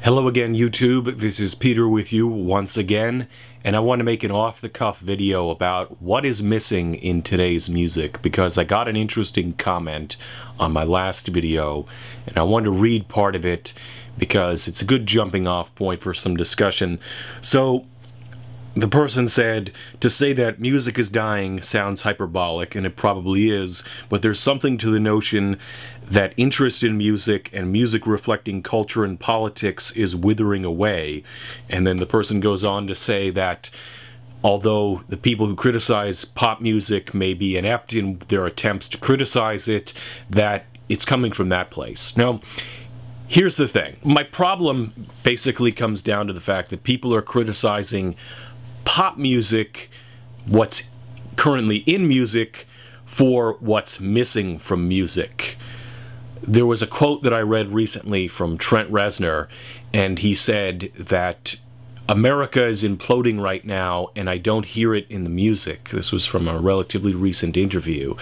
Hello again, YouTube. This is Peter with you once again, and I want to make an off-the-cuff video about what is missing in today's music, because I got an interesting comment on my last video, and I want to read part of it because it's a good jumping-off point for some discussion. So, the person said, to say that music is dying sounds hyperbolic, and it probably is, but there's something to the notion that interest in music and music reflecting culture and politics is withering away. And then the person goes on to say that although the people who criticize pop music may be inept in their attempts to criticize it, that it's coming from that place. Now, here's the thing. My problem basically comes down to the fact that people are criticizing pop music, what's currently in music, for what's missing from music. There was a quote that I read recently from Trent Reznor, and he said that America is imploding right now, and I don't hear it in the music. This was from a relatively recent interview.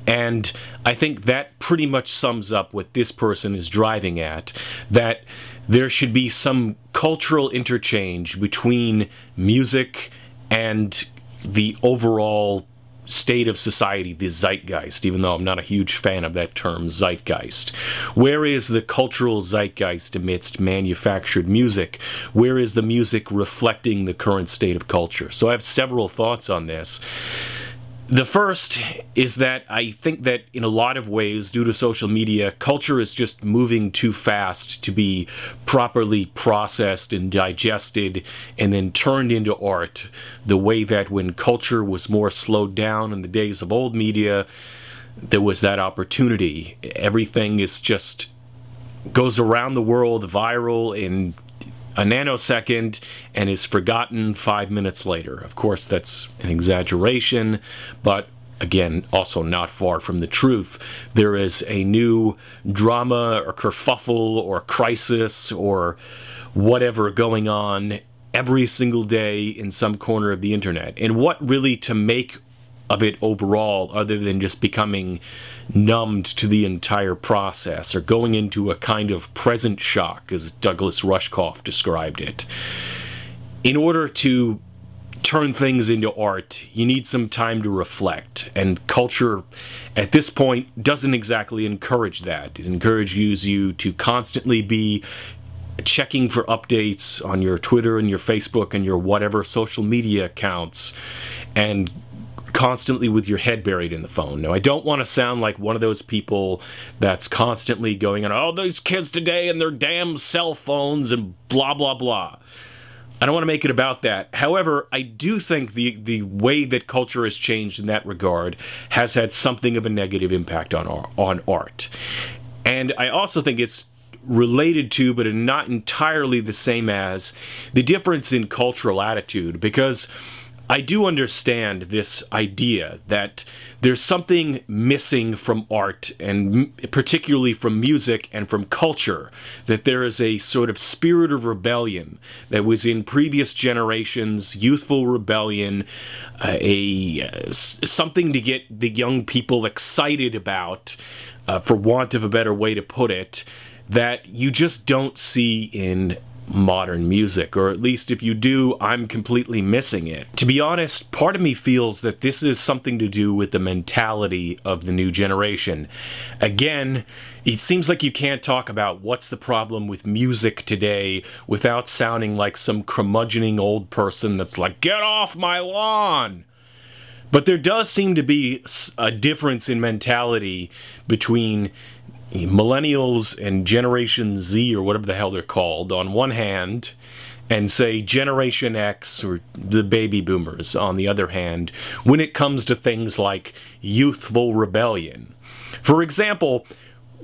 And I think that pretty much sums up what this person is driving at, that there should be some cultural interchange between music and the overall state of society, the zeitgeist, even though I'm not a huge fan of that term, zeitgeist. Where is the cultural zeitgeist amidst manufactured music? Where is the music reflecting the current state of culture? So I have several thoughts on this. The first is that I think that in a lot of ways, due to social media, culture is just moving too fast to be properly processed and digested and then turned into art, the way that when culture was more slowed down in the days of old media, there was that opportunity. Everything is just goes around the world viral in a nanosecond and is forgotten 5 minutes later. Of course, that's an exaggeration, but again, also not far from the truth. There is a new drama or kerfuffle or crisis or whatever going on every single day in some corner of the internet. And what really to make of it overall, other than just becoming numbed to the entire process or going into a kind of present shock, as Douglas Rushkoff described it. In order to turn things into art, you need some time to reflect, and culture at this point doesn't exactly encourage that. It encourages you to constantly be checking for updates on your Twitter and your Facebook and your whatever social media accounts, and constantly with your head buried in the phone. Now, I don't want to sound like one of those people that's constantly going on, oh, those kids today and their damn cell phones and blah, blah, blah. I don't want to make it about that. However, I do think the way that culture has changed in that regard has had something of a negative impact on art. And I also think it's related to, but not entirely the same as, the difference in cultural attitude, because I do understand this idea that there's something missing from art, and particularly from music and from culture, that there is a sort of spirit of rebellion that was in previous generations, youthful rebellion, something to get the young people excited about, for want of a better way to put it, that you just don't see in modern music, or at least if you do, I'm completely missing it. To be honest, part of me feels that this is something to do with the mentality of the new generation. Again, it seems like you can't talk about what's the problem with music today without sounding like some curmudgeoning old person that's like, get off my lawn! But there does seem to be a difference in mentality between millennials and Generation Z, or whatever the hell they're called, on one hand, and say Generation X, or the baby boomers, on the other hand, when it comes to things like youthful rebellion. For example,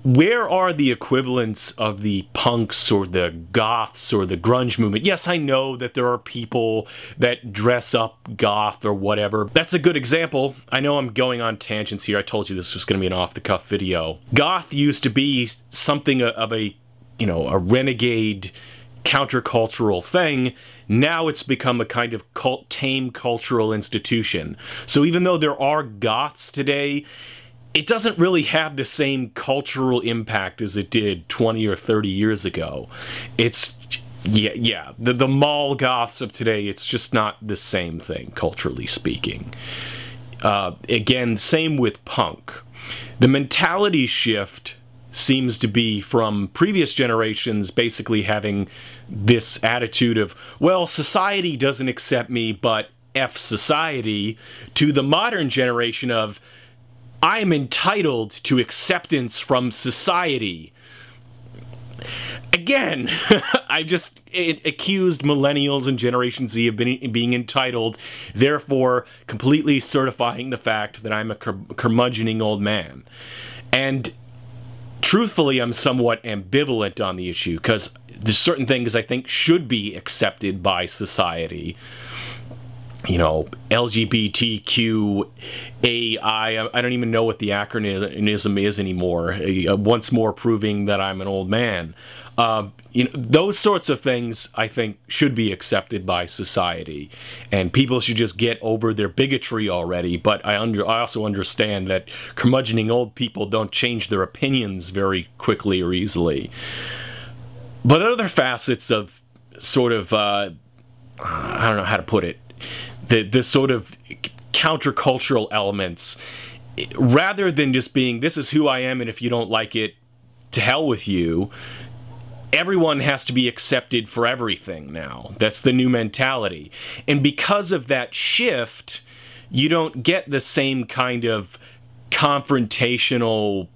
where are the equivalents of the punks or the goths or the grunge movement? Yes, I know that there are people that dress up goth or whatever. That's a good example. I know I'm going on tangents here. I told you this was going to be an off-the-cuff video. Goth used to be something of a, a renegade countercultural thing. Now it's become a kind of tame cultural institution. So even though there are goths today, it doesn't really have the same cultural impact as it did 20 or 30 years ago. It's, yeah, the mall goths of today, it's just not the same thing, culturally speaking. Again, same with punk. The mentality shift seems to be from previous generations basically having this attitude of, well, society doesn't accept me, but F society, to the modern generation of, I'm entitled to acceptance from society. Again, I just accused millennials and Generation Z of being entitled, therefore completely certifying the fact that I'm a curmudgeoning old man. And truthfully, I'm somewhat ambivalent on the issue, because there's certain things I think should be accepted by society. You know, LGBTQAI, I don't even know what the acronym is anymore, once more proving that I'm an old man. You know, those sorts of things, I think, should be accepted by society, and people should just get over their bigotry already. But I also understand that curmudgeoning old people don't change their opinions very quickly or easily. But other facets of sort of, I don't know how to put it, the sort of countercultural elements, rather than just being, this is who I am, and if you don't like it, to hell with you, everyone has to be accepted for everything now. That's the new mentality. And because of that shift, you don't get the same kind of confrontational,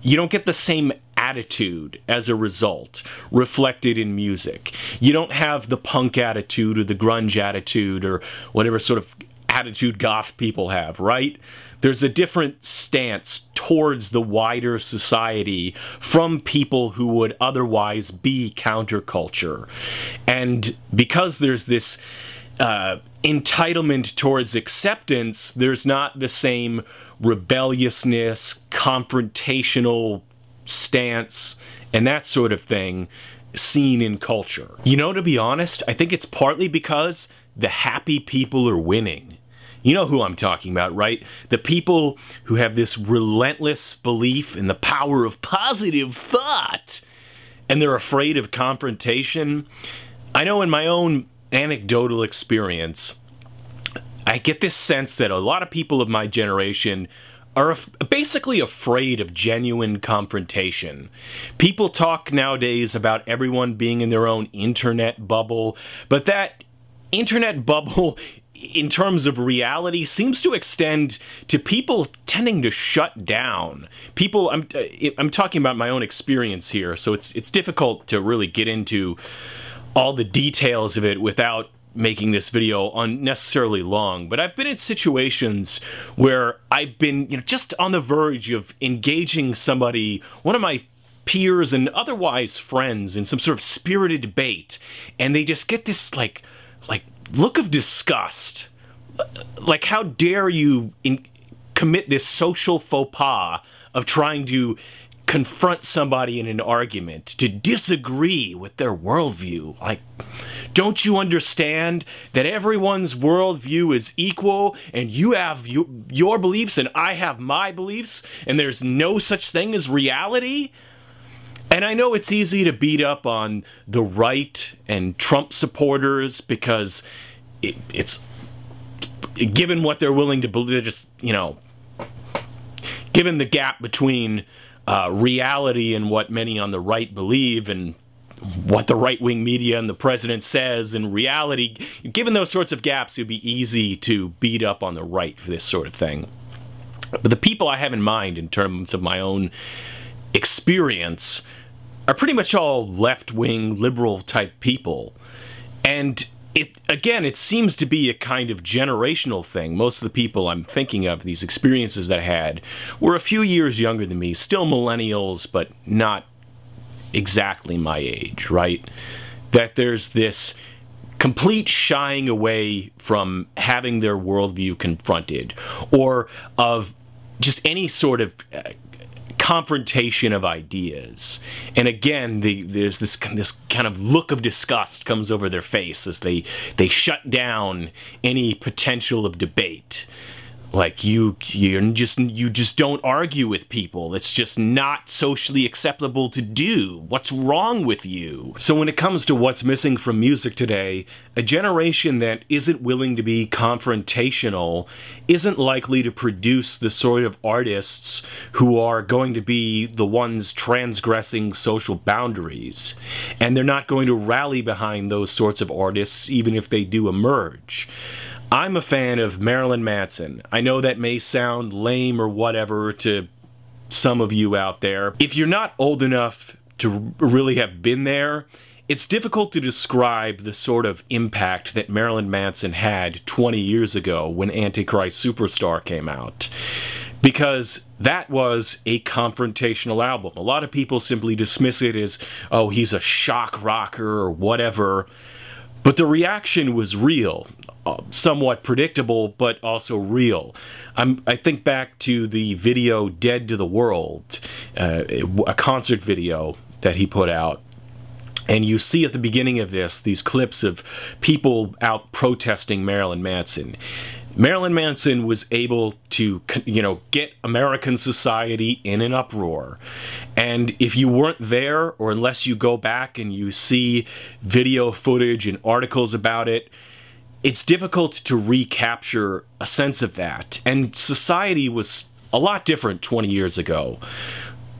you don't get the same attitude as a result reflected in music. You don't have the punk attitude or the grunge attitude or whatever sort of attitude goth people have, right? There's a different stance towards the wider society from people who would otherwise be counterculture. And because there's this entitlement towards acceptance, there's not the same rebelliousness, confrontational stance, and that sort of thing seen in culture. You know, to be honest, I think it's partly because the happy people are winning. You know who I'm talking about, right? The people who have this relentless belief in the power of positive thought, and they're afraid of confrontation. I know in my own anecdotal experience, I get this sense that a lot of people of my generation are basically afraid of genuine confrontation. People talk nowadays about everyone being in their own internet bubble, but that internet bubble, in terms of reality, seems to extend to people tending to shut down. People, I'm talking about my own experience here, so it's difficult to really get into all the details of it without making this video unnecessarily long, but I've been in situations where I've been, you know, just on the verge of engaging somebody, one of my peers and otherwise friends, in some sort of spirited debate, and they just get this like look of disgust, like, how dare you commit this social faux pas of trying to confront somebody in an argument, to disagree with their worldview. Like, don't you understand that everyone's worldview is equal, and you have your beliefs and I have my beliefs, and there's no such thing as reality? And I know it's easy to beat up on the right and Trump supporters because it's given what they're willing to believe, they're just, you know, given the gap between reality and what many on the right believe and what the right-wing media and the president says and reality, given those sorts of gaps, it'd be easy to beat up on the right for this sort of thing. But the people I have in mind in terms of my own experience are pretty much all left-wing, liberal-type people. And it seems to be a kind of generational thing. Most of the people I'm thinking of, these experiences that I had, were a few years younger than me, still millennials, but not exactly my age, right? That there's this complete shying away from having their worldview confronted, or of just any sort of confrontation of ideas. And again, there's this kind of look of disgust comes over their face as they shut down any potential of debate. Like you just don't argue with people. It's just not socially acceptable to do. What's wrong with you? So when it comes to what's missing from music today, a generation that isn't willing to be confrontational isn't likely to produce the sort of artists who are going to be the ones transgressing social boundaries. And they're not going to rally behind those sorts of artists even if they do emerge. I'm a fan of Marilyn Manson. I know that may sound lame or whatever to some of you out there. If you're not old enough to really have been there, it's difficult to describe the sort of impact that Marilyn Manson had 20 years ago when Antichrist Superstar came out. Because that was a confrontational album. A lot of people simply dismiss it as, oh, he's a shock rocker or whatever. But the reaction was real. Somewhat predictable, but also real. I think back to the video Dead to the World, a concert video that he put out. And you see at the beginning of this, these clips of people out protesting Marilyn Manson. Marilyn Manson was able to, get American society in an uproar. And if you weren't there, or unless you go back and you see video footage and articles about it, it's difficult to recapture a sense of that. And society was a lot different 20 years ago.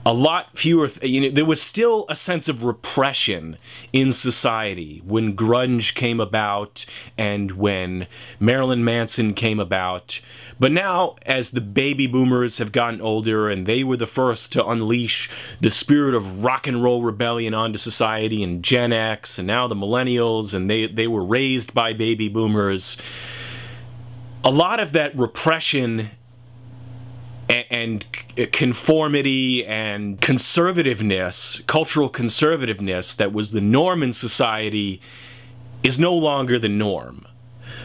A lot fewer, there was still a sense of repression in society when grunge came about and when Marilyn Manson came about. But now, as the baby boomers have gotten older and they were the first to unleash the spirit of rock and roll rebellion onto society, and Gen X, and now the millennials, and they were raised by baby boomers, a lot of that repression and conformity and conservativeness, cultural conservativeness that was the norm in society is no longer the norm.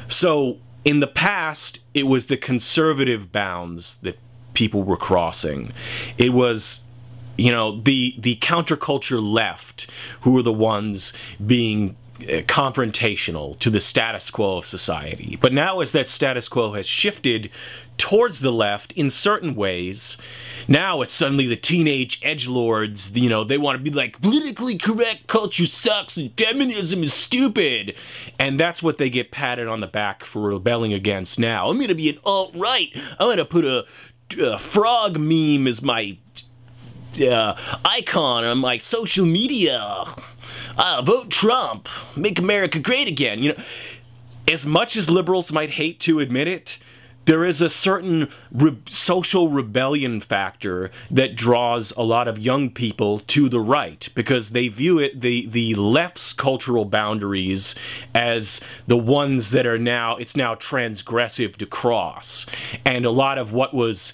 So in the past, it was the conservative bounds that people were crossing. It was, the counterculture left who were the ones being confrontational to the status quo of society. But now, as that status quo has shifted towards the left in certain ways, now it's suddenly the teenage edgelords, they want to be like, politically correct culture sucks and feminism is stupid. And that's what they get patted on the back for rebelling against now. I'm going to be an alt-right. I'm going to put a frog meme as my icon on my social media. Vote Trump. Make America great again. As much as liberals might hate to admit it, there is a certain social rebellion factor that draws a lot of young people to the right, because they view it, the left's cultural boundaries, as the ones that are now, it's now transgressive to cross. And a lot of what was,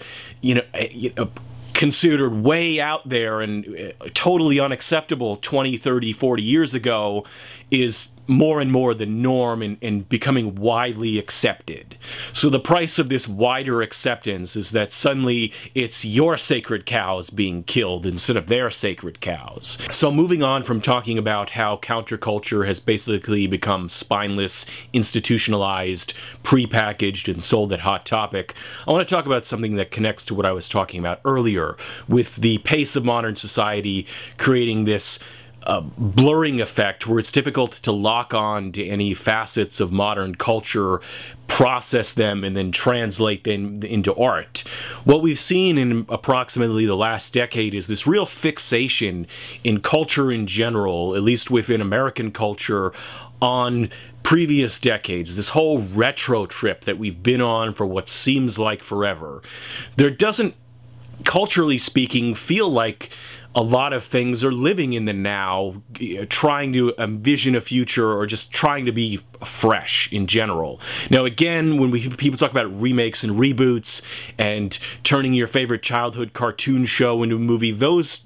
considered way out there and totally unacceptable 20, 30, 40 years ago is more and more the norm and becoming widely accepted. So the price of this wider acceptance is that suddenly it's your sacred cows being killed instead of their sacred cows. So moving on from talking about how counterculture has basically become spineless, institutionalized, prepackaged, and sold at Hot Topic, I want to talk about something that connects to what I was talking about earlier, with the pace of modern society creating this blurring effect where it's difficult to lock on to any facets of modern culture, process them, and then translate them into art. What we've seen in approximately the last decade is this real fixation in culture in general, at least within American culture, on previous decades, this whole retro trip that we've been on for what seems like forever. There doesn't, culturally speaking, feel like a lot of things are living in the now, trying to envision a future or just trying to be fresh in general. Now again, when people talk about remakes and reboots and turning your favorite childhood cartoon show into a movie, those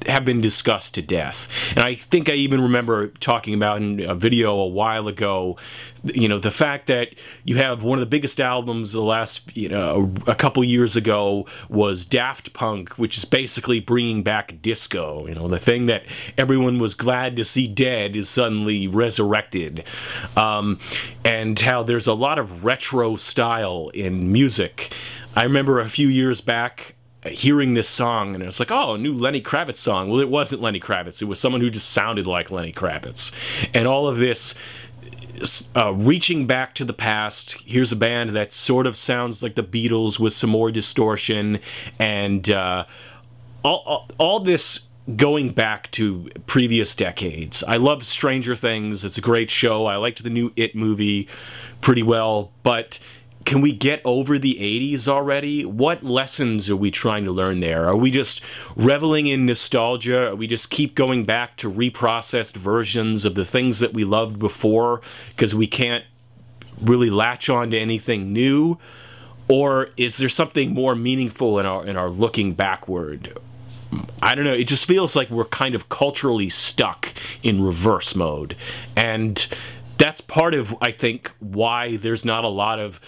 have been discussed to death. And I think I even remember talking about in a video a while ago, you know, the fact that you have one of the biggest albums the last, you know, a couple years ago was Daft Punk, which is basically bringing back disco. You know, the thing that everyone was glad to see dead is suddenly resurrected. And how there's a lot of retro style in music. I remember a few years back hearing this song, and it was like, oh, a new Lenny Kravitz song. Well, it wasn't Lenny Kravitz. It was someone who just sounded like Lenny Kravitz. And all of this reaching back to the past. Here's a band that sort of sounds like the Beatles with some more distortion, and all this going back to previous decades. I love Stranger Things. It's a great show. I liked the new It movie pretty well, but can we get over the 80s already? What lessons are we trying to learn there? Are we just reveling in nostalgia? Are we just keep going back to reprocessed versions of the things that we loved before because we can't really latch on to anything new? Or is there something more meaningful in our looking backward? I don't know. It just feels like we're kind of culturally stuck in reverse mode. And that's part of, I think, why there's not a lot of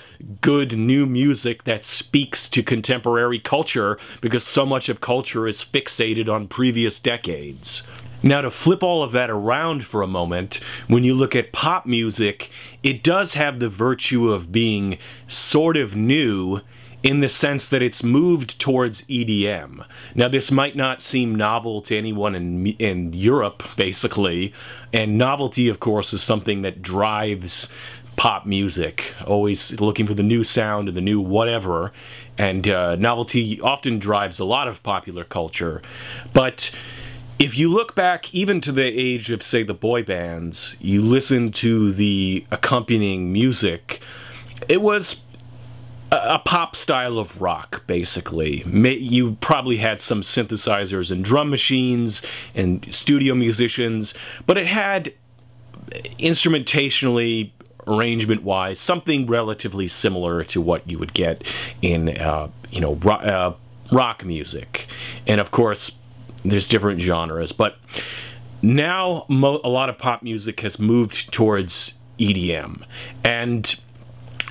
good new music that speaks to contemporary culture, because so much of culture is fixated on previous decades. Now, to flip all of that around for a moment, when you look at pop music, it does have the virtue of being sort of new in the sense that it's moved towards EDM. Now, this might not seem novel to anyone in Europe, basically, and novelty, of course, is something that drives pop music, always looking for the new sound and the new whatever, and novelty often drives a lot of popular culture. But if you look back even to the age of, say, the boy bands, you listen to the accompanying music, it was a pop style of rock, basically. You probably had some synthesizers and drum machines and studio musicians, but it had, instrumentationally, arrangement-wise, something relatively similar to what you would get in, you know, rock music. And of course, there's different genres, but now a lot of pop music has moved towards EDM. And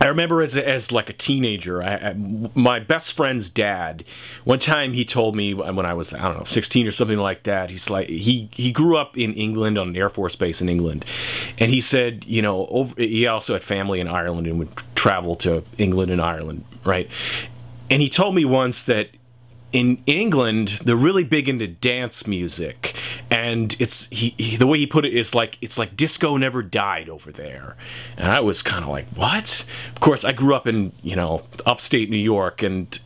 I remember as like a teenager, my best friend's dad, one time he told me when I was, I don't know, 16 or something like that, he's like, he grew up in England, on an Air Force base in England, and he said, you know, he also had family in Ireland and would travel to England and Ireland, right? And he told me once that in England, they're really big into dance music, and it's the way he put it is like, it's like disco never died over there. And I was kind of like, what? Of course, I grew up in, you know, upstate New York, and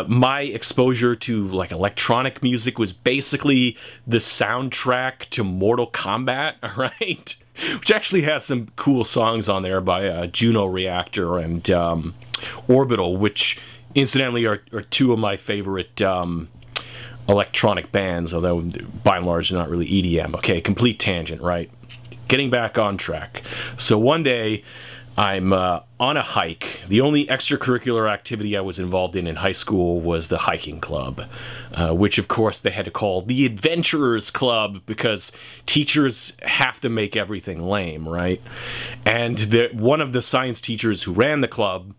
my exposure to like electronic music was basically the soundtrack to Mortal Kombat, right? Which actually has some cool songs on there by Juno Reactor and Orbital, which incidentally are two of my favorite electronic bands, although by and large they're not really EDM. Okay, complete tangent, right? Getting back on track. So one day I'm on a hike. The only extracurricular activity I was involved in high school was the hiking club, which of course they had to call the Adventurers Club because teachers have to make everything lame, right? And one of the science teachers who ran the club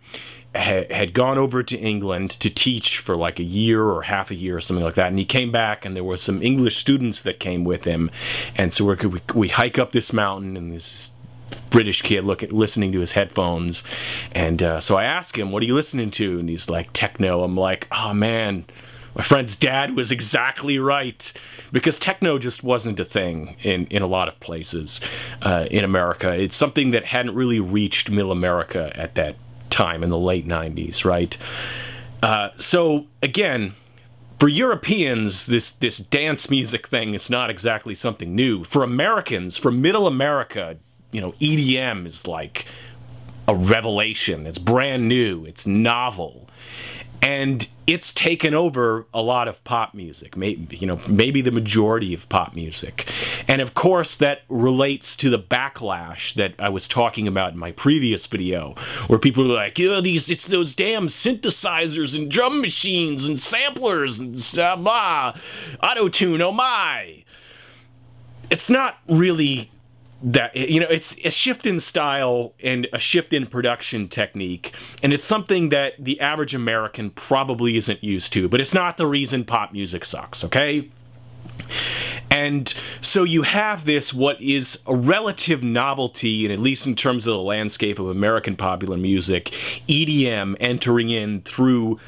had gone over to England to teach for like a year or half a year or something like that, and he came back and there were some English students that came with him, and so we hike up this mountain, and this British kid listening to his headphones, and so I asked him, what are you listening to? And he's like, techno. I'm like, oh man, my friend's dad was exactly right, because techno just wasn't a thing in a lot of places in America. It's something that hadn't really reached middle America at that time in the late 90s, right? So again, for Europeans, this dance music thing is not exactly something new. For Americans, for middle America, you know, EDM is like a revelation. It's brand new. It's novel. And it's taken over a lot of pop music, maybe the majority of pop music. And of course that relates to the backlash that I was talking about in my previous video, where people are like, yeah, it's those damn synthesizers and drum machines and samplers and blah, auto-tune, oh my. It's not really that, it's a shift in style and a shift in production technique, and it's something that the average American probably isn't used to, but it's not the reason pop music sucks, okay? And so you have this, what is a relative novelty, and at least in terms of the landscape of American popular music, EDM entering in through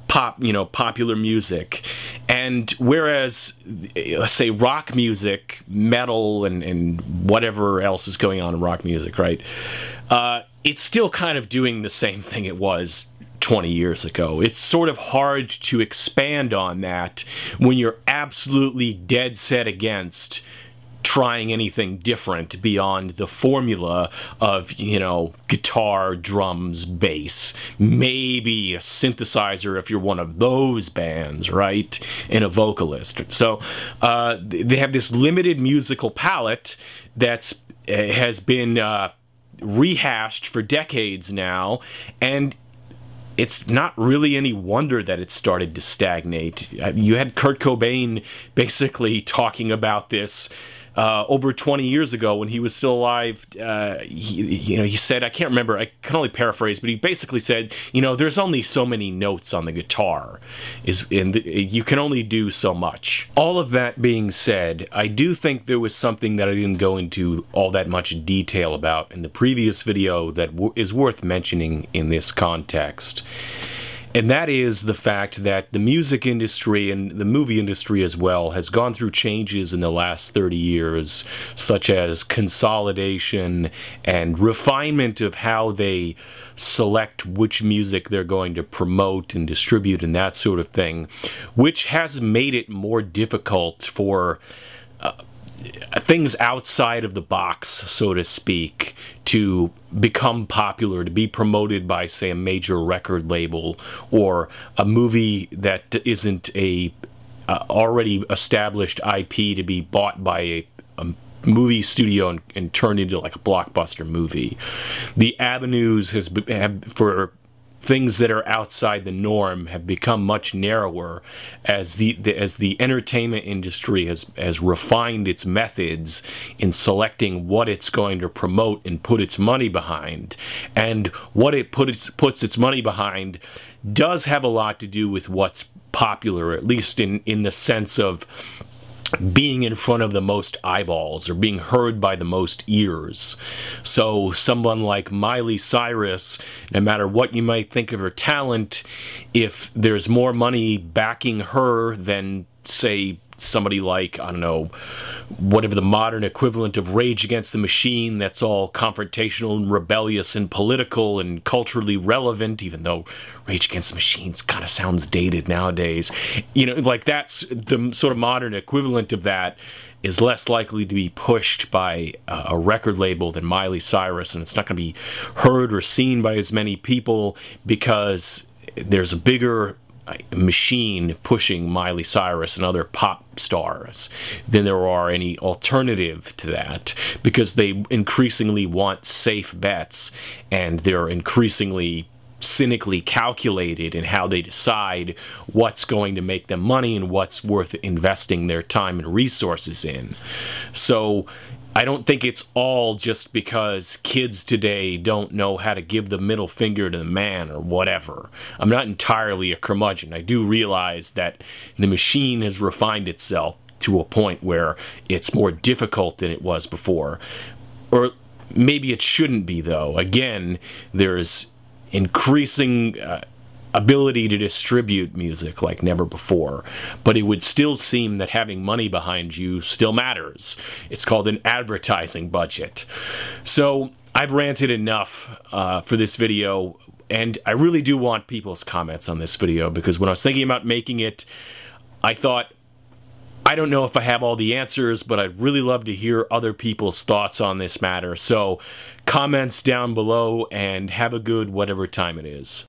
popular music. And whereas, let's say, rock music, metal, and whatever else is going on in rock music, right? It's still kind of doing the same thing it was 20 years ago. It's sort of hard to expand on that when you're absolutely dead set against trying anything different beyond the formula of, guitar, drums, bass, maybe a synthesizer if you're one of those bands, right? And a vocalist. So they have this limited musical palette that's has been rehashed for decades now, and it's not really any wonder that it started to stagnate. You had Kurt Cobain basically talking about this over 20 years ago when he was still alive. He said, I can't remember, I can only paraphrase, but he basically said, there's only so many notes on the guitar, you can only do so much. All of that being said, I do think there was something that I didn't go into all that much detail about in the previous video that is worth mentioning in this context. And that is the fact that the music industry and the movie industry as well has gone through changes in the last 30 years, such as consolidation and refinement of how they select which music they're going to promote and distribute and that sort of thing, which has made it more difficult for things outside of the box, so to speak, to become popular, to be promoted by, say, a major record label or a movie that isn't a already established IP to be bought by a movie studio and turned into like a blockbuster movie. The avenues for things that are outside the norm have become much narrower as the entertainment industry has refined its methods in selecting what it's going to promote and put its money behind. And what it puts its money behind does have a lot to do with what's popular, at least in the sense of being in front of the most eyeballs or being heard by the most ears. So someone like Miley Cyrus, no matter what you might think of her talent, if there's more money backing her than, say, somebody like, I don't know, whatever the modern equivalent of Rage Against the Machine, that's all confrontational and rebellious and political and culturally relevant, even though Rage Against the Machine kind of sounds dated nowadays. Like that's the sort of modern equivalent of that is less likely to be pushed by a record label than Miley Cyrus, and it's not going to be heard or seen by as many people because there's a bigger machine pushing Miley Cyrus and other pop stars than there are any alternative to that, because they increasingly want safe bets and they're increasingly cynically calculated in how they decide what's going to make them money and what's worth investing their time and resources in. So I don't think it's all just because kids today don't know how to give the middle finger to the man or whatever. I'm not entirely a curmudgeon. I do realize that the machine has refined itself to a point where it's more difficult than it was before. Or maybe it shouldn't be, though. Again, there's increasing ability to distribute music like never before, but it would still seem that having money behind you still matters. It's called an advertising budget. So I've ranted enough for this video, and I really do want people's comments on this video, because when I was thinking about making it, I thought, I don't know if I have all the answers, but I'd really love to hear other people's thoughts on this matter. So comments down below, and have a good whatever time it is.